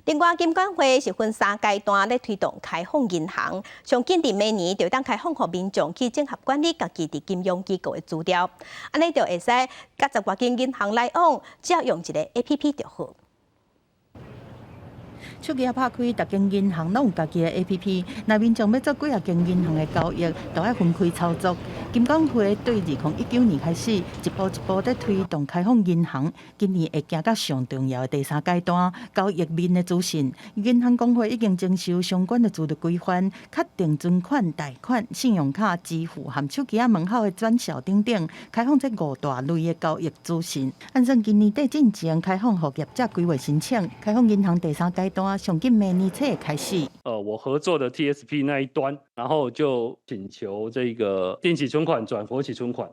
另外，金管会是分3阶段咧推动开放银行，上紧伫明年就当开放，互民众去整合管理家己伫金融机构的资料，安尼就会使甲10外间银行来往，只要用一个 APP 就好。 手机拍开，逐间银行拢有家己的 APP。那民众要做几间银行的交易，都要分开操作。金管会对2019年开始，一步一步在推动开放银行。今年会行到上重要的第3阶段，交易面的资讯。银行公会已经接受相关的自律规范，确定存款、贷款、信用卡、支付和手机门口的转销等等，开放这5大类的交易资讯。按算今年底进前开放，互业者规划申请，开放银行第3阶段。 上近明年初开始。我合作的 TSP 那一端，然后就请求这个定期存款转活期存款。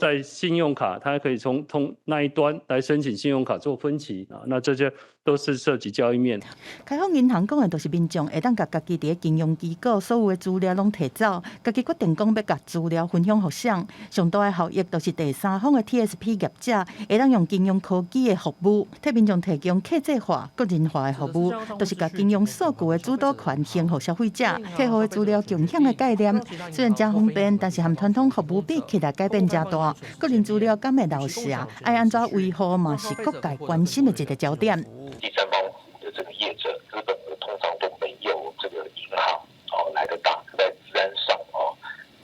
在信用卡，它可以从那一端来申请信用卡做分期啊，那这些都是涉及交易面。开放银行讲的都是民众会当甲家己伫金融机构所有的资料拢摕走，家己决定讲要甲资料分享互谁。上大的效益就是第三方的 TSP 业者会当用金融科技的服务，替民众提供客制化、个人化的服务，都是甲金融数据的主导权献互消费者。客户的资料共享的概念，虽然真方便，但是和传统服务比起来改变真大。 个人资料敢会漏失，爱安怎维护嘛是各界关心的一个焦点。第三方服务的这个业者，资本额通常都没有这个银行来得大，在治安上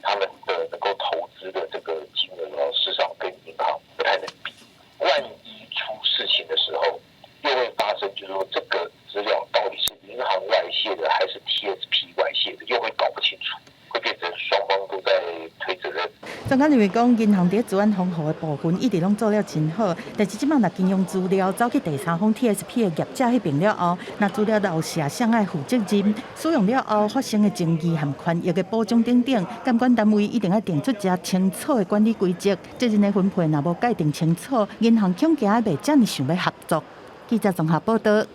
他们的能够投资的这个金额事实上跟银行不太能比。万一出事情的时候，又会发生，就是说这个资料到底是银行外泄的还是 TSP 外泄的，又会搞不清楚，会变成双方都在推责任。 专家认为讲，银行伫资安防护的部分一直拢做了真好，但是即摆若金融资料走去第三方 TSP 的业者迄边了后，那资料漏泄，谁爱负责任？使用了后发生的争议和权益的保障等等，监管单位一定要定出一清楚的管理规则。责任的分配若无界定清楚，银行恐惊袂遮尔想要合作。记者综合报道。